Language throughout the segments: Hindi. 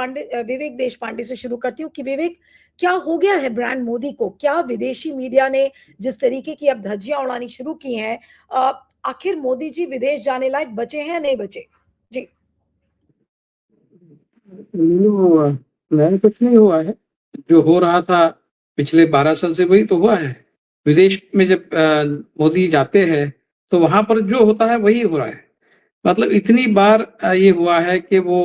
विवेक देशपांडे से शुरू करती हूँ कि विवेक, क्या हो गया है ब्रांड मोदी को? क्या विदेशी मीडिया ने जिस तरीके की अब धज्जियां उड़ानी शुरू की हैं, आखिर मोदी जी विदेश जाने लायक बचे हैं नहीं बचे? जी। नया कुछ नहीं हुआ है। जो हो रहा था पिछले 12 साल से वही तो हुआ है। विदेश में जब मोदी जाते हैं तो वहां पर जो होता है वही हो रहा है। मतलब इतनी बार ये हुआ है कि वो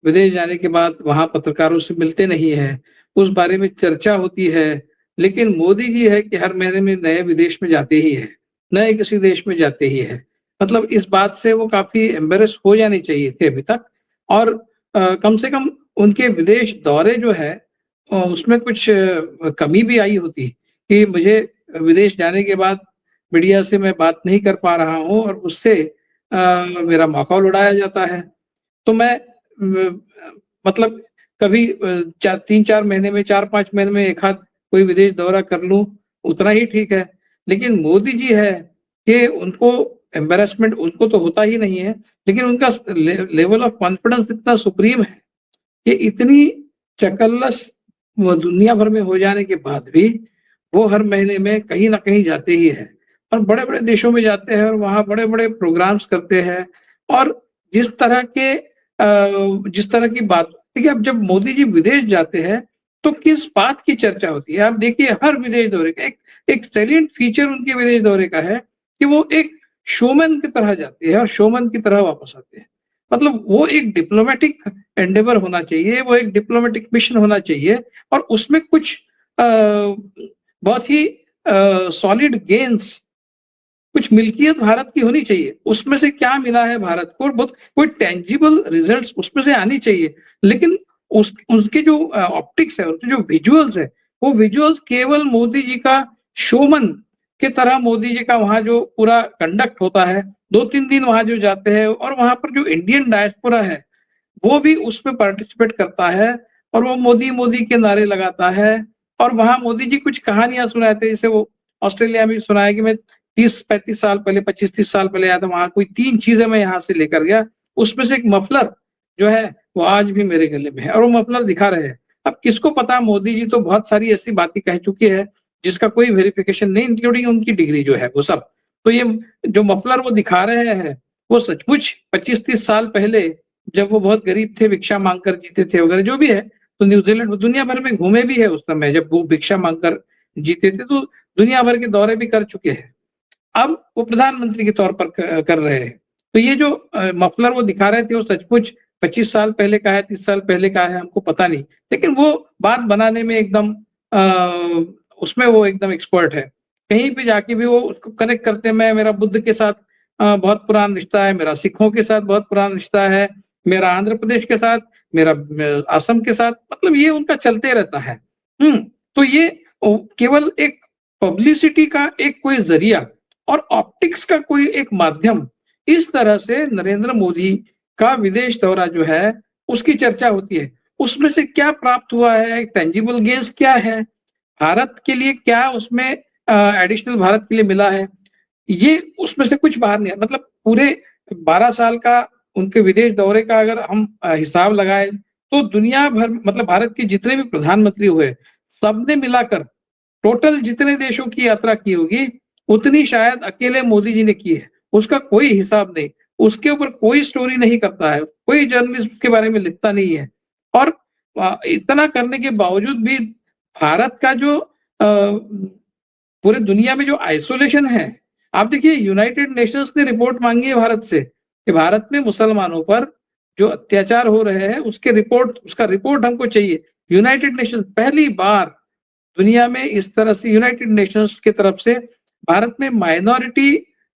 विदेश जाने के बाद वहां पत्रकारों से मिलते नहीं है, उस बारे में चर्चा होती है। लेकिन मोदी जी है कि हर महीने में नए विदेश में जाते ही है, नए किसी देश में जाते ही है। मतलब इस बात से वो काफी एम्बेरस हो जाने चाहिए थे अभी तक। और कम से कम उनके विदेश दौरे जो है उसमें कुछ कमी भी आई होती कि मुझे विदेश जाने के बाद मीडिया से मैं बात नहीं कर पा रहा हूँ और उससे मेरा माहौल उड़ाया जाता है। तो मैं मतलब कभी 3-4 महीने में 4-5 महीने में एक आध कोई विदेश दौरा कर लूं, उतना ही ठीक है। लेकिन मोदी जी है कि उनको एम्बेरसमेंट उनको तो होता ही नहीं है, लेकिन उनका लेवल ऑफ कॉन्फिडेंस इतना सुप्रीम है कि इतनी चकल्लस वो दुनिया भर में हो जाने के बाद भी वो हर महीने में कहीं ना कहीं जाते ही हैं और बड़े-बड़े देशों में जाते हैं और वहाँ बड़े-बड़े प्रोग्राम्स करते हैं। और जिस तरह की बात देखिए, अब जब मोदी जी विदेश जाते हैं तो किस बात की चर्चा होती है? आप देखिए हर विदेश दौरे का एक एक सैलिएंट फीचर उनके विदेश दौरे का है कि वो एक शोमैन की तरह जाते हैं और शोमैन की तरह वापस आते हैं। मतलब वो एक डिप्लोमेटिक एंडेवर होना चाहिए, वो एक डिप्लोमेटिक मिशन होना चाहिए और उसमें कुछ बहुत ही सॉलिड गेन्स, कुछ मिल्कियत भारत की होनी चाहिए। उसमें से क्या मिला है भारत को और बहुत कोई टेंजिबल रिजल्ट्स उसमें से आनी चाहिए। लेकिन उसके जो ऑप्टिक्स है, उसके जो विजुअल्स है, वो विजुअल्स केवल मोदी जी का शोमन की तरह मोदी जी का वहां जो पूरा कंडक्ट होता है, 2-3 दिन वहां जो जाते हैं और वहां पर जो इंडियन डायस्पोरा है वो भी उसमें पार्टिसिपेट करता है और वो मोदी मोदी के नारे लगाता है। और वहां मोदी जी कुछ कहानियां सुनाते हैं, जैसे वो ऑस्ट्रेलिया में सुनाया कि मैं 30-35 साल पहले, 25-30 साल पहले आया था, वहां कोई 3 चीजें मैं यहाँ से लेकर गया, उसमें से एक मफलर जो है वो आज भी मेरे गले में है और वो मफलर दिखा रहे हैं। अब किसको पता, मोदी जी तो बहुत सारी ऐसी बातें कह चुके हैं जिसका कोई वेरिफिकेशन नहीं, इंक्लूडिंग उनकी डिग्री जो है वो सब। तो ये जो मफलर वो दिखा रहे हैं वो सचमुच 25-30 साल पहले जब वो बहुत गरीब थे, भिक्षा मांगकर जीते थे वगैरह जो भी है, तो न्यूजीलैंड दुनिया भर में घूमे भी है उस समय जब वो भिक्षा मांगकर जीते थे, तो दुनिया भर के दौरे भी कर चुके हैं। अब वो प्रधानमंत्री के तौर पर कर रहे हैं। तो ये जो मफलर वो दिखा रहे थे वो सचमुच 25 साल पहले का है, 30 साल पहले का है, हमको पता नहीं। लेकिन वो बात बनाने में एकदम उसमें वो एकदम एक्सपर्ट है। कहीं भी जाके भी वो उसको कनेक्ट करते हैं। मैं मेरा बुद्ध के साथ बहुत पुराना रिश्ता है, मेरा सिखों के साथ बहुत पुराना रिश्ता है, मेरा आंध्र प्रदेश के साथ, मेरा असम के साथ, मतलब ये उनका चलते रहता है। तो ये केवल एक पब्लिसिटी का एक कोई जरिया और ऑप्टिक्स का कोई एक माध्यम, इस तरह से नरेंद्र मोदी का विदेश दौरा जो है उसकी चर्चा होती है। उसमें से क्या प्राप्त हुआ है, टेंजिबल गेन्स क्या है, भारत के लिए क्या उसमें एडिशनल भारत के लिए मिला है, ये उसमें से कुछ बाहर नहीं है। मतलब पूरे 12 साल का उनके विदेश दौरे का अगर हम हिसाब लगाए तो दुनिया भर, मतलब भारत के जितने भी प्रधानमंत्री हुए सबने मिलाकर टोटल जितने देशों की यात्रा की होगी उतनी शायद अकेले मोदी जी ने की है। उसका कोई हिसाब नहीं, उसके ऊपर कोई स्टोरी नहीं करता है, कोई जर्नलिस्ट उसके बारे में लिखता नहीं है। और इतना करने के बावजूद भी भारत का जो पूरे दुनिया में जो आइसोलेशन है, आप देखिए यूनाइटेड नेशंस ने रिपोर्ट मांगी है भारत से कि भारत में मुसलमानों पर जो अत्याचार हो रहे हैं उसका रिपोर्ट हमको चाहिए। यूनाइटेड नेशन पहली बार दुनिया में इस तरह से यूनाइटेड नेशंस की तरफ से भारत में माइनॉरिटी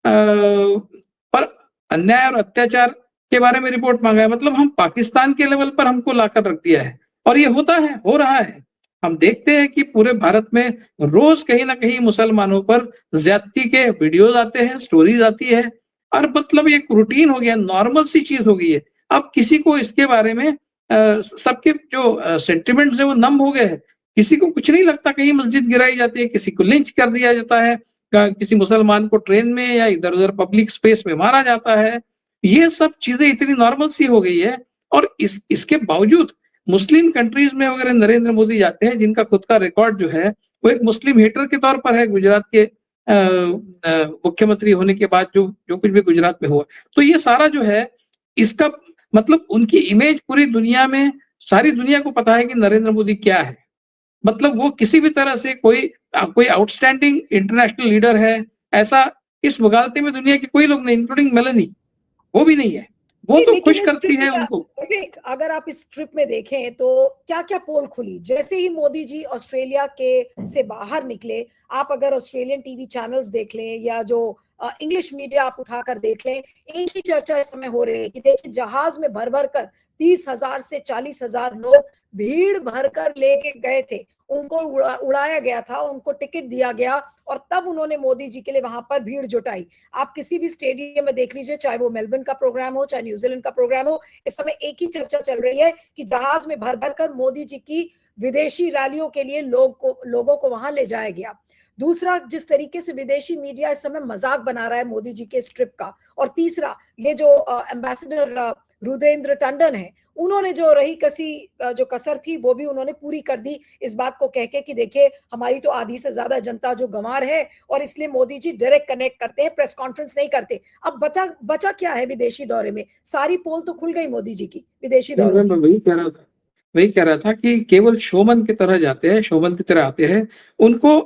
पर अन्याय और अत्याचार के बारे में रिपोर्ट मांगा है। मतलब हम पाकिस्तान के लेवल पर हमको लाकर रख दिया है और ये होता है, हो रहा है। हम देखते हैं कि पूरे भारत में रोज कहीं ना कहीं मुसलमानों पर ज्यादती के वीडियोज आते हैं, स्टोरीज आती है और मतलब एक रूटीन हो गया, नॉर्मल सी चीज हो गई है। अब किसी को इसके बारे में सबके जो सेंटिमेंट्स है वो नम हो गए हैं। किसी को कुछ नहीं लगता, कहीं मस्जिद गिराई जाती है, किसी को लिंच कर दिया जाता है, किसी मुसलमान को ट्रेन में या इधर उधर पब्लिक स्पेस में मारा जाता है। ये सब चीजें इतनी नॉर्मल सी हो गई है और इसके बावजूद मुस्लिम कंट्रीज में अगर नरेंद्र मोदी जाते हैं, जिनका खुद का रिकॉर्ड जो है वो एक मुस्लिम हेटर के तौर पर है, गुजरात के मुख्यमंत्री होने के बाद जो जो कुछ भी गुजरात में हुआ, तो ये सारा जो है इसका मतलब उनकी इमेज पूरी दुनिया में, सारी दुनिया को पता है कि नरेंद्र मोदी क्या है। मतलब वो किसी भी तरह से कोई आउटस्टैंडिंग इंटरनेशनल लीडर है, ऐसा इस मुगालते में दुनिया के कोई लोग नहीं, इंक्लूडिंग मेलानी, वो भी नहीं है। वो नहीं, तो लेकिन खुश इस करती ट्रिप है में उनको। विवेक, अगर आप इस ट्रिप में देखें तो क्या-क्या पोल खुली? जैसे ही मोदी जी ऑस्ट्रेलिया के से बाहर निकले, आप अगर ऑस्ट्रेलियन टीवी चैनल्स देख लें या जो इंग्लिश मीडिया आप उठाकर देख लें, एक ही चर्चा इस समय हो रही है कि देखिए जहाज में भर-भर कर 30,000 से 40,000 लोग भीड़ भरकर लेके गए थे। उनको उड़ाया गया था, उनको टिकट दिया गया और तब उन्होंने मोदी जी के लिए वहां पर भीड़ जुटाई। आप किसी भी स्टेडियम में देख लीजिए, चाहे वो मेलबर्न का प्रोग्राम हो, चाहे न्यूजीलैंड का प्रोग्राम हो, इस समय एक ही चर्चा चल रही है कि जहाज में भर भर कर मोदी जी की विदेशी रैलियों के लिए लोगों को वहां ले जाया गया। दूसरा, जिस तरीके से विदेशी मीडिया इस समय मजाक बना रहा है मोदी जी के इस ट्रिप का। और तीसरा, ये जो एम्बेसडर रुद्रेंद्र टंडन है, उन्होंने जो रही कसी जो कसर थी वो भी उन्होंने पूरी कर दी, इस बात को कह के कि देखिए हमारी तो आधी से ज्यादा जनता जो गंवार है और इसलिए मोदी जी डायरेक्ट कनेक्ट करते हैं, प्रेस कॉन्फ्रेंस नहीं करते। अब बचा क्या है विदेशी दौरे में? सारी पोल तो खुल गई मोदी जी की विदेशी दौरों मैं की। वही कह रहा था कि केवल शोमन की तरह जाते हैं, शोमन की तरह आते हैं। उनको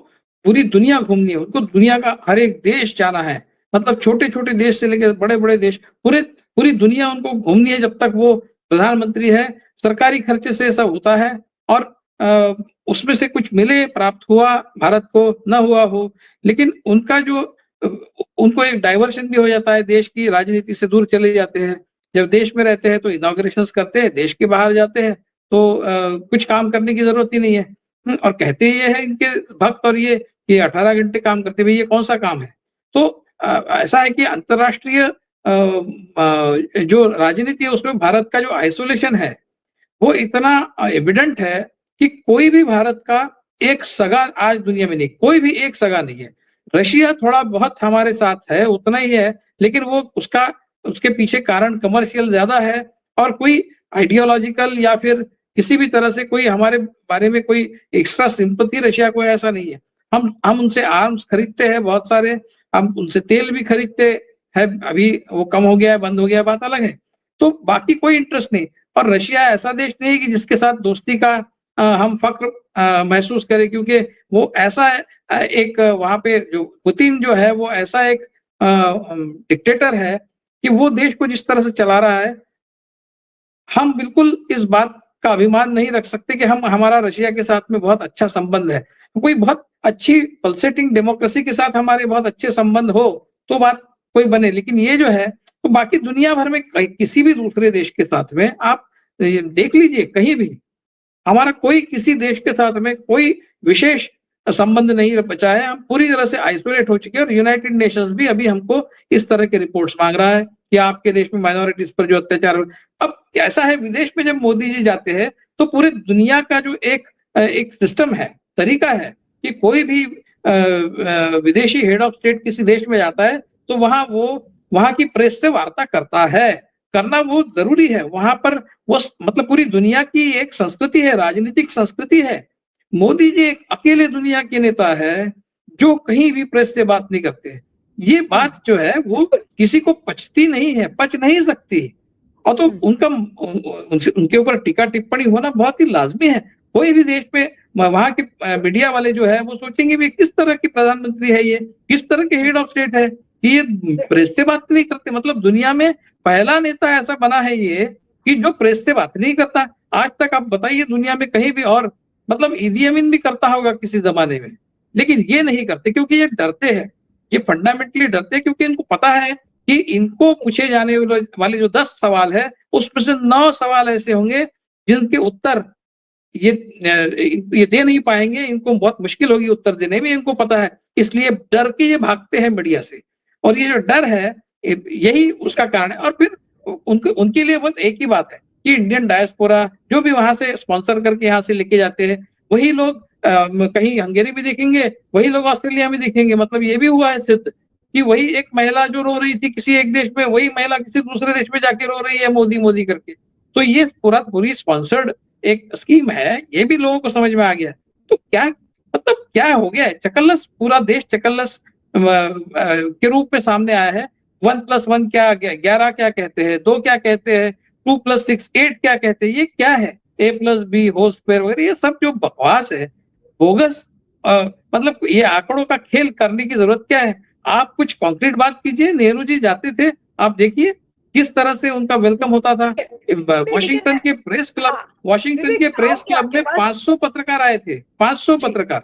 पूरी दुनिया घूमनी है, उनको दुनिया का हर एक देश जाना है। मतलब छोटे-छोटे देश से लेकर बड़े-बड़े देश, पूरी दुनिया उनको घूमनी है जब तक वो प्रधानमंत्री है। सरकारी खर्चे से सब होता है और उसमें से कुछ मिले, प्राप्त हुआ भारत को, ना हुआ हो, लेकिन उनका जो उनको एक डाइवर्शन भी हो जाता है, देश की राजनीति से दूर चले जाते हैं। जब देश में रहते हैं तो इनॉग्रेशंस करते हैं, देश के बाहर जाते हैं तो कुछ काम करने की जरूरत ही नहीं है। और कहते ये है इनके भक्त और ये 18 घंटे काम करते हुए ये कौन सा काम है। तो ऐसा है कि अंतरराष्ट्रीय जो राजनीति है उसमें भारत का जो आइसोलेशन है वो इतना एविडेंट है कि कोई भी भारत का एक सगा आज दुनिया में नहीं, कोई भी एक सगा नहीं है। रशिया थोड़ा बहुत हमारे साथ है, उतना ही है, लेकिन वो उसके पीछे कारण कमर्शियल ज्यादा है और कोई आइडियोलॉजिकल या फिर किसी भी तरह से कोई हमारे बारे में कोई एक्स्ट्रा सिंपैथी रशिया को ऐसा नहीं है। हम उनसे आर्म्स खरीदते हैं बहुत सारे, हम उनसे तेल भी खरीदते हैं, अभी वो कम हो गया है, बंद हो गया है, बात अलग है। तो बाकी कोई इंटरेस्ट नहीं। और रशिया ऐसा देश नहीं है कि जिसके साथ दोस्ती का हम फक्र महसूस करें, क्योंकि वो ऐसा है एक वहां पे जो पुतिन जो है वो ऐसा एक डिक्टेटर है कि वो देश को जिस तरह से चला रहा है, हम बिल्कुल इस बात का अभिमान नहीं रख सकते कि हमारा रशिया के साथ में बहुत अच्छा संबंध है। कोई बहुत अच्छी पल्सेटिंग डेमोक्रेसी के साथ हमारे बहुत अच्छे संबंध हो तो बात कोई बने, लेकिन ये जो है तो बाकी दुनिया भर में किसी भी दूसरे देश के साथ में आप देख लीजिए, कहीं भी हमारा कोई किसी देश के साथ में कोई विशेष संबंध नहीं बचा है। हम पूरी तरह से आइसोलेट हो चुके हैं और यूनाइटेड नेशंस भी अभी हमको इस तरह के रिपोर्ट्स मांग रहा है कि आपके देश में माइनॉरिटीज पर जो अत्याचार हो। अब ऐसा है, विदेश में जब मोदी जी जाते हैं तो पूरी दुनिया का जो एक सिस्टम है, तरीका है कि कोई भी विदेशी हेड ऑफ स्टेट किसी देश में जाता है तो वहां की प्रेस से वार्ता करता है, करना वो जरूरी है। वहां पर वो मतलब पूरी दुनिया की एक संस्कृति है, राजनीतिक संस्कृति है। मोदी जी एक अकेले दुनिया के नेता है जो कहीं भी प्रेस से बात नहीं करते। ये बात जो है वो किसी को पचती नहीं है, पच नहीं सकती। और तो उनके ऊपर टीका टिप्पणी होना बहुत ही लाजमी है। कोई भी देश में वहां के मीडिया वाले जो है वो सोचेंगे भी किस तरह की प्रधानमंत्री है, ये किस तरह के हेड ऑफ स्टेट है कि ये प्रेस से बात नहीं करते। मतलब दुनिया में पहला नेता ऐसा बना है ये कि जो प्रेस से बात नहीं करता। आज तक आप बताइए दुनिया में कहीं भी, और मतलब ईदी अमीन भी करता होगा किसी जमाने में, लेकिन ये नहीं करते क्योंकि ये डरते हैं। ये फंडामेंटली डरते हैं क्योंकि इनको पता है कि इनको पूछे जाने वाले जो 10 सवाल है उसमें से 9 सवाल ऐसे होंगे जिनके उत्तर ये दे नहीं पाएंगे। इनको बहुत मुश्किल होगी उत्तर देने में, इनको पता है। इसलिए डर के ये भागते हैं मीडिया से, और ये जो डर है यही उसका कारण है। और फिर उनके लिए बस एक ही बात है कि इंडियन डायस्पोरा जो भी वहां से स्पॉन्सर करके यहाँ से लेके जाते हैं, वही लोग कहीं हंगेरी भी देखेंगे, वही लोग ऑस्ट्रेलिया में देखेंगे। मतलब ये भी हुआ है सिद्ध कि वही एक महिला जो रो रही थी किसी एक देश में, वही महिला किसी दूसरे देश में जाके रो रही है मोदी मोदी करके। तो ये पूरी स्पॉन्सर्ड एक स्कीम है, ये भी लोगों को समझ में आ गया। तो क्या मतलब क्या हो गया है? चकल्लस, पूरा देश चकल्लस के रूप में सामने आया है। 1+1 क्या, 11 क्या कहते हैं, 2 क्या कहते हैं, 2+6 8 क्या कहते हैं, ये क्या है? A+B होल स्क्वायर वगैरह, ये सब जो बकवास है, बोगस, मतलब ये आंकड़ों का खेल करने की जरूरत क्या है? आप कुछ कॉन्क्रीट बात कीजिए। नेहरू जी जाते थे, आप देखिए किस तरह से उनका वेलकम होता था। नहीं, लेकिन वॉशिंगटन के प्रेस क्लब हाँ, वॉशिंगटन विवेक के आओ प्रेस कि क्लब आपके में पास 500 पत्रकार आए थे, 500 जी, पत्रकार।